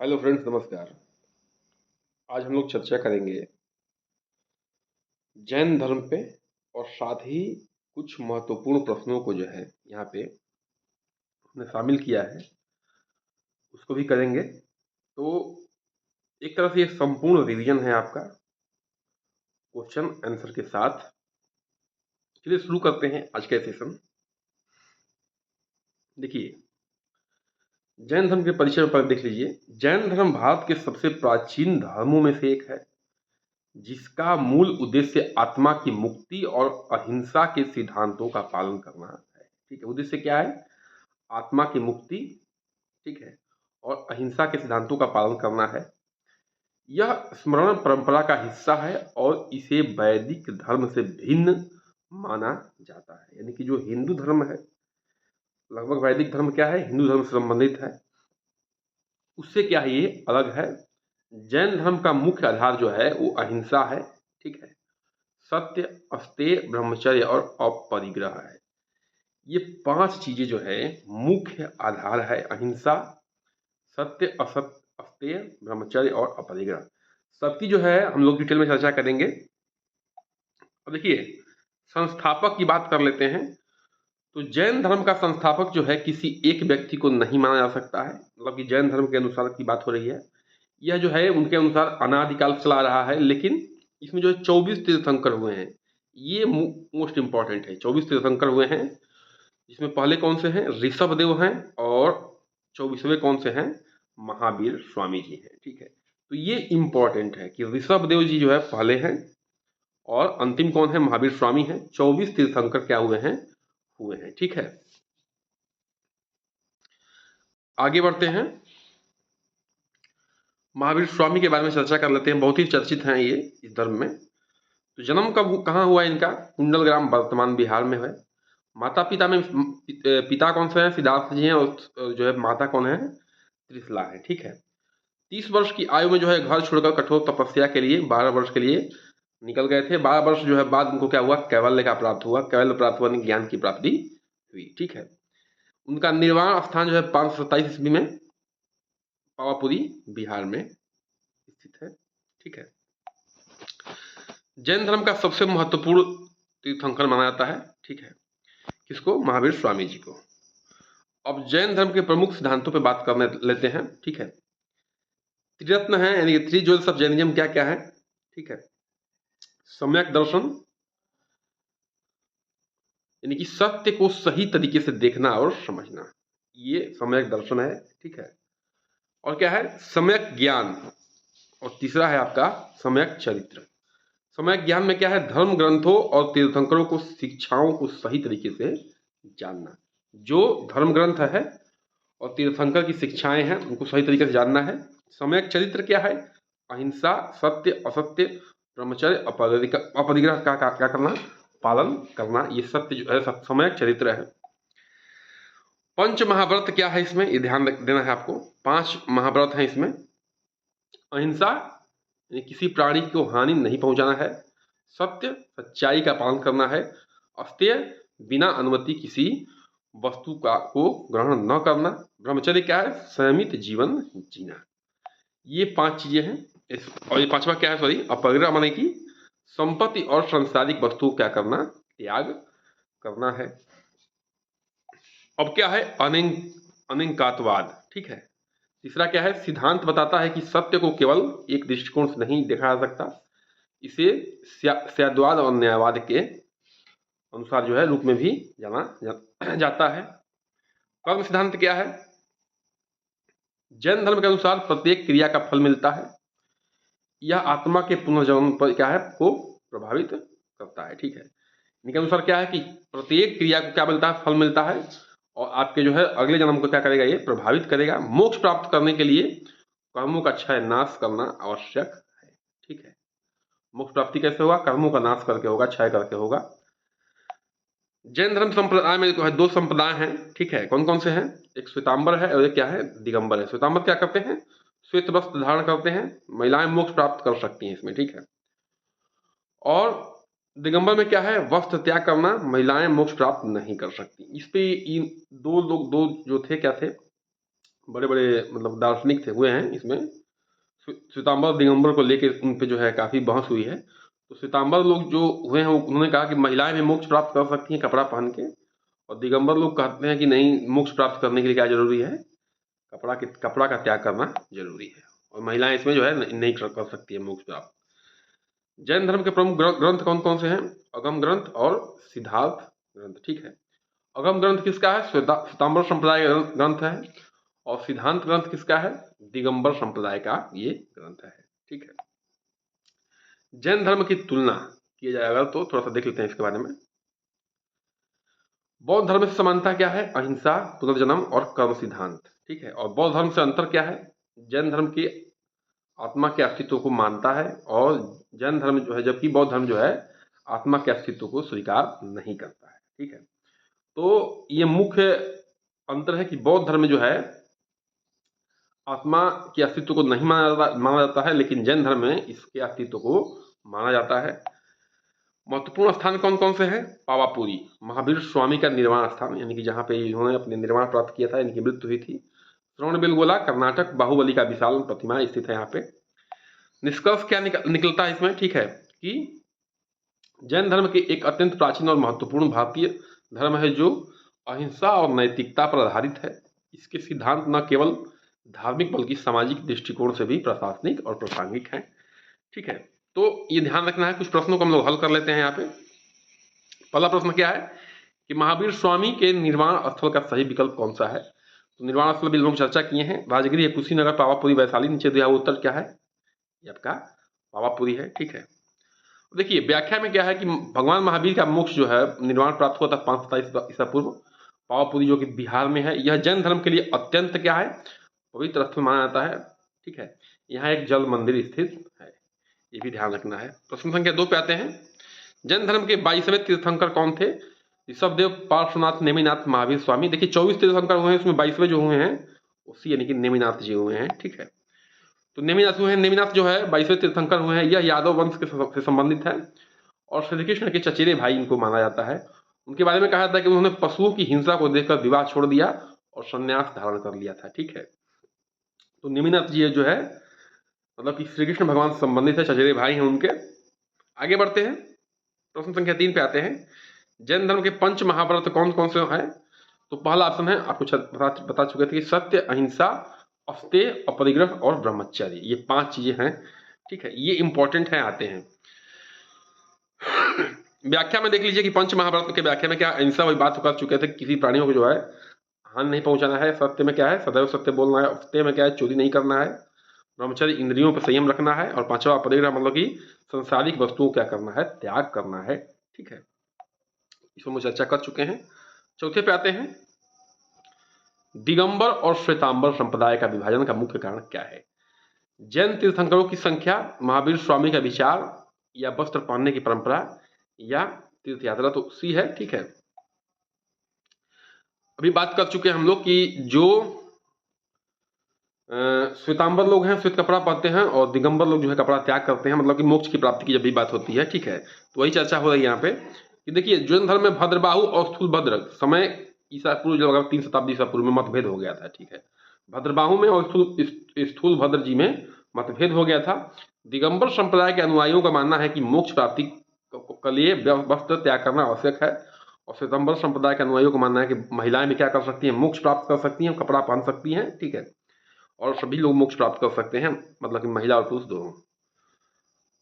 Hello friends, नमस्कार। आज हम लोग चर्चा करेंगे जैन धर्म पे और साथ ही कुछ महत्वपूर्ण प्रश्नों को जो है यहाँ पे हमने शामिल किया है, उसको भी करेंगे। तो एक तरह से ये संपूर्ण रिवीजन है आपका क्वेश्चन आंसर के साथ। चलिए शुरू करते हैं आज का सेशन। देखिए, जैन धर्म के परिचय पर देख लीजिए। जैन धर्म भारत के सबसे प्राचीन धर्मों में से एक है, जिसका मूल उद्देश्य आत्मा की मुक्ति और अहिंसा के सिद्धांतों का पालन करना है। ठीक है, उद्देश्य क्या है? आत्मा की मुक्ति, ठीक है, और अहिंसा के सिद्धांतों का पालन करना है। यह स्मरण परंपरा का हिस्सा है और इसे वैदिक धर्म से भिन्न माना जाता है। यानी कि जो हिंदू धर्म है, लगभग वैदिक धर्म क्या है, हिंदू धर्म से संबंधित है, उससे क्या है, ये अलग है। जैन धर्म का मुख्य आधार जो है वो अहिंसा है, ठीक है, सत्य, अस्तेय, ब्रह्मचर्य और अपरिग्रह है। ये पांच चीजें जो है मुख्य आधार है। अहिंसा, सत्य, असत्य, अस्तेय, ब्रह्मचर्य और अपरिग्रह। सबकी जो है हम लोग डिटेल में चर्चा करेंगे। अब देखिए, संस्थापक की बात कर लेते हैं। तो जैन धर्म का संस्थापक जो है किसी एक व्यक्ति को नहीं माना जा सकता है। मतलब कि जैन धर्म के अनुसार की बात हो रही है, यह जो है उनके अनुसार अनादिकाल चला रहा है। लेकिन इसमें जो है 24 तीर्थंकर हुए हैं, ये मोस्ट इंपॉर्टेंट है। 24 तीर्थंकर हुए हैं, जिसमें पहले कौन से हैं? ऋषभ देव हैं, और 24वें कौन से हैं? महावीर स्वामी जी हैं। ठीक है, तो ये इंपॉर्टेंट है कि ऋषभ देव जी जो है पहले हैं, और अंतिम कौन है? महावीर स्वामी हैं। 24 तीर्थंकर क्या हुए हैं? हुए हैं। ठीक है, आगे बढ़ते हैं। महावीर स्वामी के बारे में चर्चा कर लेते हैं। बहुत ही चर्चित हैं ये इस धर्म में। तो जन्म कब कहाँ हुआ इनका? कुंडल ग्राम, वर्तमान बिहार में है। माता पिता में पिता कौन से हैं? सिद्धार्थ जी हैं, और जो है माता कौन है? त्रिशला है। ठीक है, 30 वर्ष की आयु में जो है घर छोड़कर कठोर तपस्या के लिए 12 वर्ष के लिए निकल गए थे। 12 वर्ष जो है बाद उनको क्या हुआ? कैवल्य का प्राप्त हुआ। कैवल्य प्राप्त हुआ, ज्ञान की प्राप्ति हुई। ठीक है, उनका निर्वाण स्थान जो है 527 ईस्वी में पावापुरी बिहार में स्थित है। ठीक है, जैन धर्म का सबसे महत्वपूर्ण तीर्थंकर माना जाता है। ठीक है, किसको? महावीर स्वामी जी को। अब जैन धर्म के प्रमुख सिद्धांतों पे बात करने लेते हैं। ठीक है, त्रिरत्न है, यानी थ्री ज्वेल्स ऑफ जैनिज्म क्या क्या है? ठीक है, सम्यक दर्शन, यानी कि सत्य को सही तरीके से देखना और समझना, ये सम्यक दर्शन है। ठीक है, और क्या है? सम्यक ज्ञान। और तीसरा है आपका सम्यक चरित्र। सम्यक ज्ञान में क्या है? धर्म ग्रंथों और तीर्थंकरों को शिक्षाओं को सही तरीके से जानना। जो धर्म ग्रंथ है और तीर्थंकर की शिक्षाएं हैं, उनको सही तरीके से जानना है। सम्यक चरित्र क्या है? अहिंसा, सत्य, असत्य, ब्रह्मचर्य, अपरिग्रह का क्या करना? पालन करना। ये सत्य जो है सम्यक चरित्र है। पंच महाव्रत क्या है इसमें? ये ध्यान देना है आपको। 5 महाव्रत हैं इसमें। अहिंसा, यानी किसी प्राणी को हानि नहीं पहुंचाना है। सत्य, सच्चाई का पालन करना है। अस्तेय, बिना अनुमति किसी वस्तु को ग्रहण न करना। ब्रह्मचर्य क्या है? संयमित जीवन जीना। ये 5 चीजें हैं। और ये पांचवा क्या है? सॉरी, अपरिग्रह, माने कि संपत्ति और सांसारिक वस्तु क्या करना? त्याग करना है। अब क्या है? अनिंकातवाद। ठीक है, तीसरा क्या है? सिद्धांत बताता है कि सत्य को केवल एक दृष्टिकोण से नहीं देखा जा सकता। इसे स्याद्वाद और न्यायवाद के अनुसार जो है रूप में भी जाता है। कर्म सिद्धांत क्या है? जैन धर्म के अनुसार प्रत्येक क्रिया का फल मिलता है। यह आत्मा के पुनर्जन्म पर क्या है? को प्रभावित करता है। ठीक है, इनके अनुसार क्या है कि प्रत्येक क्रिया को क्या मिलता है? फल मिलता है, और आपके जो है अगले जन्म को क्या करेगा? ये प्रभावित करेगा। मोक्ष प्राप्त करने के लिए कर्मों का क्षय नाश करना आवश्यक है। ठीक है, मोक्ष प्राप्ति कैसे होगा? कर्मों का नाश करके होगा, क्षय करके होगा। जैन धर्म संप्रदाय में जो है 2 संप्रदाय हैं। ठीक है, कौन कौन से हैं? एक श्वेतांबर है और एक क्या है? दिगंबर है। श्वेतांबर क्या करते हैं? श्वेत वस्त्र धारण करते हैं। महिलाएं मोक्ष प्राप्त कर सकती हैं इसमें। ठीक है, और दिगंबर में क्या है? वस्त्र त्याग करना, महिलाएं मोक्ष प्राप्त नहीं कर सकती। इस पे इन 2 लोग, 2 जो थे क्या थे? बड़े बड़े मतलब दार्शनिक थे हुए हैं इसमें। श्वेतांबर दिगंबर को लेकर उन पे जो है काफ़ी बहस हुई है। तो श्वेतांबर लोग जो हुए हैं उन्होंने कहा कि महिलाएं भी मोक्ष प्राप्त कर सकती हैं कपड़ा पहन के, और दिगंबर लोग कहते हैं कि नहीं, मोक्ष प्राप्त करने के लिए क्या जरूरी है, कपड़ा का त्याग करना जरूरी है, और महिलाएं इसमें जो है नहीं कर सकती है मोक्ष प्राप्त। जैन धर्म के प्रमुख ग्रंथ कौन कौन से हैं? अगम ग्रंथ और सिद्धार्थ ग्रंथ, ठीक है। अगम ग्रंथ किसका है? श्वेतांबर संप्रदाय का ग्रंथ है। और सिद्धांत ग्रंथ किसका है? दिगंबर संप्रदाय का ये ग्रंथ है, ठीक है। जैन धर्म की तुलना किया जाएगा तो थोड़ा सा देख लेते हैं इसके बारे में। बौद्ध धर्म से समानता क्या है? अहिंसा, पुनर्जन्म और कर्म सिद्धांत, ठीक है। और बौद्ध धर्म से अंतर क्या है? जैन धर्म की आत्मा के अस्तित्व को मानता है, और जैन धर्म जो है, जबकि बौद्ध धर्म जो है आत्मा के अस्तित्व को स्वीकार नहीं करता है, ठीक है। तो ये मुख्य अंतर है कि बौद्ध धर्म में जो है आत्मा के अस्तित्व को नहीं माना जाता है, लेकिन जैन धर्म में इसके अस्तित्व को माना जाता है। महत्वपूर्ण स्थान कौन कौन से हैं? पावापुरी, महावीर स्वामी का निर्वाण स्थान, यानी कि जहाँ पे इन्होंने अपने निर्वाण प्राप्त किया था, इनकी मृत्यु हुई थी। श्रवणबेलगोला, कर्नाटक, बाहुबली का विशाल प्रतिमा स्थित है यहाँ पे। निष्कर्ष क्या निकलता है इसमें, ठीक है, कि जैन धर्म के एक अत्यंत प्राचीन और महत्वपूर्ण भारतीय धर्म है जो अहिंसा और नैतिकता पर आधारित है। इसके सिद्धांत न केवल धार्मिक बल्कि सामाजिक दृष्टिकोण से भी प्रशासनिक और प्रासंगिक हैं, ठीक है। तो ये ध्यान रखना है। कुछ प्रश्नों को हम लोग हल कर लेते हैं यहाँ पे। पहला प्रश्न क्या है कि महावीर स्वामी के निर्वाण स्थल का सही विकल्प कौन सा है? तो निर्वाण स्थल भी लोग चर्चा किए हैं, राजगिरी, कुशीनगर, पावापुरी, वैशाली। नीचे दिया हुआ उत्तर क्या है? ये आपका पावापुरी है, ठीक है। देखिए व्याख्या में क्या है कि भगवान महावीर का मोक्ष जो है निर्वाण प्राप्त हुआ था 527 ईसा पूर्व, पावापुरी जो कि बिहार में है। यह जैन धर्म के लिए अत्यंत क्या है? पवित्र स्थल माना जाता है, ठीक है। यहाँ एक जल मंदिर स्थित है, ये भी ध्यान रखना है। प्रश्न संख्या 2 पे आते हैं। जैन धर्म के 22वें तीर्थंकर कौन थे? ऋषभदेव, पार्श्वनाथ, नेमिनाथ, महावीर स्वामी। देखिए 24 तीर्थंकर हुए हैं, उसमें 22वें जो हुए हैं उसी यानी कि नेमिनाथ जी हुए हैं, ठीक है। तो नेमिनाथ हुए हैं, नेमिनाथ जो है 22वें तीर्थंकर हुए हैं। यह यादव वंश के से संबंधित है और श्री कृष्ण के चचेरे भाई इनको माना जाता है। उनके बारे में कहा जाता है कि उन्होंने पशुओं की हिंसा को देखकर विवाह छोड़ दिया और संन्यास धारण कर लिया था, ठीक है। तो नेमिनाथ जी जो है मतलब कि श्री कृष्ण भगवान से संबंधित है, चचेरे भाई हैं उनके। आगे बढ़ते हैं, प्रश्न संख्या 3 पे आते हैं। जैन धर्म के पंच महाव्रत कौन कौन से हैं? तो पहला ऑप्शन है, आपको बता चुके थे कि सत्य, अहिंसा, अस्तेय, अपरिग्रह और ब्रह्मचर्य, ये 5 चीजें हैं, ठीक है। ये इंपॉर्टेंट है, आते हैं। व्याख्या में देख लीजिए कि पंच महाभारत के व्याख्या में क्या अहिंसा, वही बात कर चुके थे, किसी प्राणियों को जो है हानि नहीं पहुंचाना है। सत्य में क्या है? सदैव सत्य बोलना है। अस्तेय में क्या है? चोरी नहीं करना है। ब्रह्मचर्य, इंद्रियों पर संयम रखना है। और पांचवा अपरिग्रह, मतलब कि संसारिक वस्तुओं क्या करना है? त्याग करना है, ठीक है। इसमें हम चर्चा कर चुके हैं। चौथे पे आते हैं, दिगंबर और श्वेतांबर संप्रदाय का विभाजन का मुख्य कारण क्या है? जैन तीर्थंकरों की संख्या, महावीर स्वामी का विचार, या वस्त्र पहनने की परंपरा, या तीर्थ यात्रा। तो सी है, ठीक है। अभी बात कर चुके हैं हम लोग कि जो श्वेतांबर लोग हैं श्वेत कपड़ा पहनते हैं, और दिगंबर लोग जो है कपड़ा त्याग करते हैं, मतलब कि मोक्ष की प्राप्ति की जब भी बात होती है, ठीक है। तो वही चर्चा हो रही है यहाँ पे कि देखिए जैन धर्म में भद्रबाहु और स्थूलभद्र समय ईसा पूर्व लगभग 3 शताब्दी ईसा पूर्व में मतभेद हो गया था, ठीक है। भद्रबाहु में और स्थूलभद्र जी में मतभेद हो गया था। दिगंबर संप्रदाय के अनुयायियों का मानना है कि मोक्ष प्राप्ति के लिए वस्त्र त्याग करना आवश्यक है, और श्वेतांबर संप्रदाय के अनुयायियों को मानना है कि महिलाएं भी क्या कर सकती हैं? मोक्ष प्राप्त कर सकती हैं, कपड़ा पहन सकती हैं, ठीक है। और सभी लोग मोक्ष प्राप्त कर सकते हैं, मतलब कि महिला और पुरुष दोनों।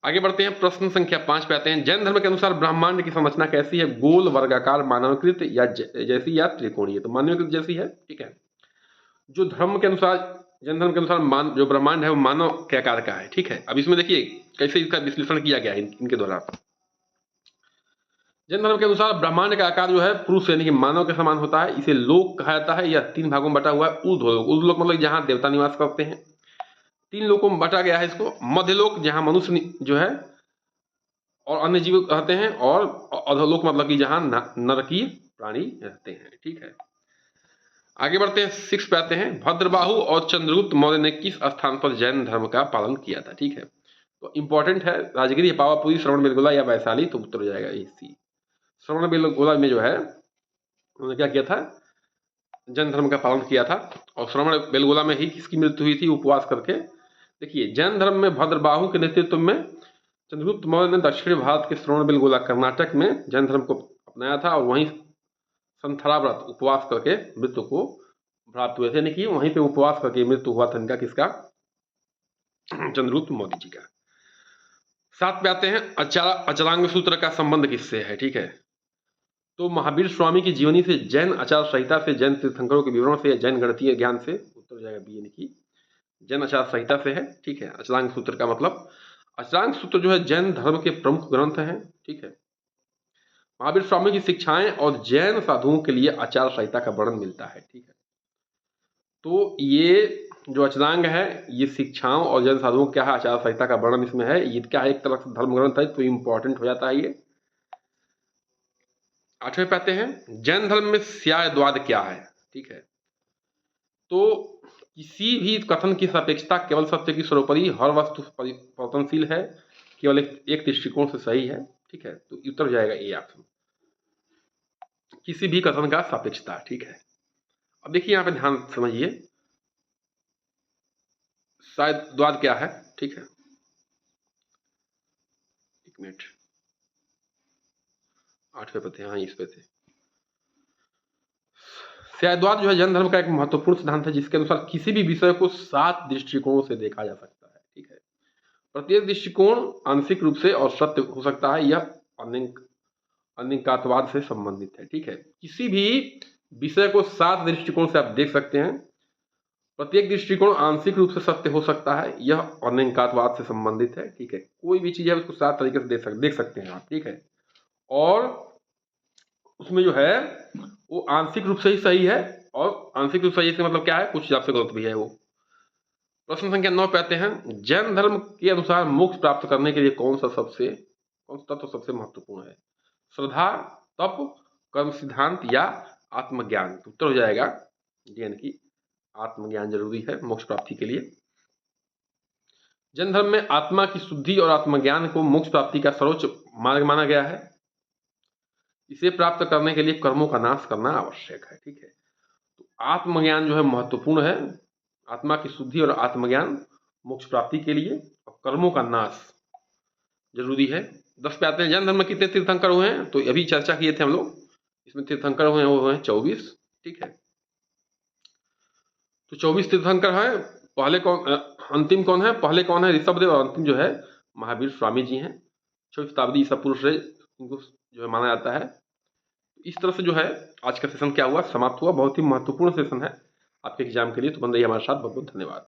आगे बढ़ते हैं, प्रश्न संख्या 5 पे आते हैं। जैन धर्म के अनुसार ब्रह्मांड की संरचना कैसी है? गोल, वर्गाकार, मानवकृत या जैसी, या त्रिकोणीय? तो मानवकृत जैसी है, ठीक है। जो धर्म के अनुसार, जैन धर्म के अनुसार जो ब्रह्मांड है वो मानव के आकार का है, ठीक है। अब इसमें देखिए कैसे इसका विश्लेषण किया गया है इनके द्वारा। जैन धर्म के अनुसार ब्रह्मांड का आकार जो है पुरुष यानी कि मानव के समान होता है। इसे लोक कहा जाता है। यह 3 भागों में बटा हुआ है। ऊर्ध्वलोक, ऊर्ध्वलोक मतलब जहां देवता निवास करते हैं। 3 लोकों में बांटा गया है इसको। मध्यलोक जहां मनुष्य जो है और अन्य जीव रहते हैं, और अधोलोक मतलब कि जहां नरकीय प्राणी रहते हैं, ठीक है। आगे बढ़ते हैं, 6 पे आते हैं। भद्रबाहु और चंद्रगुप्त मौर्य ने किस स्थान पर जैन धर्म का पालन किया था? ठीक है, तो इंपॉर्टेंट है राजगिरी, पावापुरी, श्रवणबेलगोला या वैशाली, तो उत्तर हो जाएगा ए सी। श्रवणबेलगोला में जो है उन्होंने क्या किया था? जैन धर्म का पालन किया था। और श्रवण बेलगोला में ही किसकी मृत्यु हुई थी? उपवास करके। देखिए, जैन धर्म में भद्रबाहु के नेतृत्व में चंद्रगुप्त मौर्य ने दक्षिणी भारत के श्रवण बेलगोला कर्नाटक में जैन धर्म को अपनाया था और वहीं संथारा व्रत उपवास करके मृत्यु को प्राप्त हुए थे। यानी कि वहीं पे उपवास करके मृत्यु हुआ था इनका, किसका? चंद्रगुप्त मौर्य जी का। साथ पे आते हैं अचलांग सूत्र का संबंध किससे है? ठीक है, तो महावीर स्वामी की जीवनी से, जैन आचार संहिता से, जैन तीर्थंकरों के विवरण से, जैन गणितीय ज्ञान से। उत्तर हो जाएगा बी, यानी कि जैन आचार संहिता से है। ठीक है, अचलांग सूत्र का मतलब, अचलांग सूत्र जो है जैन धर्म के प्रमुख ग्रंथ हैं। ठीक है, महावीर स्वामी की शिक्षाएं और जैन साधुओं के लिए आचार संहिता का वर्णन मिलता है। ठीक है, तो ये जो अचलांग है, ये शिक्षाओं और जैन साधुओं क्या है, आचार संहिता का वर्णन इसमें है। ये क्या है? एक तरह से धर्म ग्रंथ है, तो इंपॉर्टेंट हो जाता है ये। 8वें पे आते हैं, जैन धर्म में स्यायद्वाद क्या है? ठीक है, तो किसी भी कथन की सापेक्षता केवल सत्य की सर्वोपरि, हर वस्तु परिवर्तनशील है, केवल एक दृष्टिकोण से सही है। ठीक है, तो उत्तर हो जाएगा ए ऑप्शन, किसी भी कथन का सापेक्षता। ठीक है, अब देखिए यहाँ पे ध्यान समझिए, स्यायद्वाद क्या है? ठीक है, एक मिनट, 8वें पे थे, हाँ इस पे थे। स्यायद्वाद जो है जैन धर्म का एक महत्वपूर्ण सिद्धांत है, जिसके अनुसार किसी भी विषय को 7 दृष्टिकोणों से देखा जा सकता है। ठीक है, प्रत्येक दृष्टिकोण आंशिक रूप से और सत्य हो सकता है, यह अनिकातवाद से संबंधित है। ठीक है, किसी भी विषय को 7 दृष्टिकोण से आप देख सकते हैं, प्रत्येक दृष्टिकोण आंशिक रूप से सत्य हो सकता है, यह अनिकातवाद से संबंधित है। ठीक है, कोई भी चीज है उसको 7 तरीके से देख सकते हैं आप। ठीक है, और उसमें जो है वो आंशिक रूप से ही सही है, और आंशिक रूप से सही से मतलब क्या है? कुछ हिसाब से गलत भी है वो। प्रश्न संख्या 9 पे आते हैं, जैन धर्म के अनुसार मोक्ष प्राप्त करने के लिए कौन सा तत्व सबसे महत्वपूर्ण है? श्रद्धा, तप, कर्म सिद्धांत या आत्मज्ञान? उत्तर हो जाएगा यानी कि आत्मज्ञान जरूरी है मोक्ष प्राप्ति के लिए। जैन धर्म में आत्मा की शुद्धि और आत्मज्ञान को मोक्ष प्राप्ति का सर्वोच्च मार्ग माना गया है। इसे प्राप्त करने के लिए कर्मों का नाश करना आवश्यक है। ठीक है, तो आत्मज्ञान जो है महत्वपूर्ण है, आत्मा की शुद्धि और आत्मज्ञान मोक्ष प्राप्ति के लिए, और कर्मों का नाश जरूरी है। 10 पे आते हैं, जैन धर्म में कितने तीर्थंकर हुए हैं? तो अभी चर्चा किए थे हम लोग, इसमें तीर्थंकर हुए हैं वो हुए हैं 24। ठीक है, तो 24 तीर्थंकर हैं। पहले कौन, अंतिम कौन है? पहले कौन है? ऋषभदेव, और अंतिम जो है महावीर स्वामी जी हैं। 6वीं शताब्दी ईसा पूर्व से इनको जो है माना जाता है। इस तरह से जो है आज का सेशन क्या हुआ, समाप्त हुआ। बहुत ही महत्वपूर्ण सेशन है आपके एग्जाम के लिए, तो बन रही है हमारे साथ। बहुत बहुत धन्यवाद।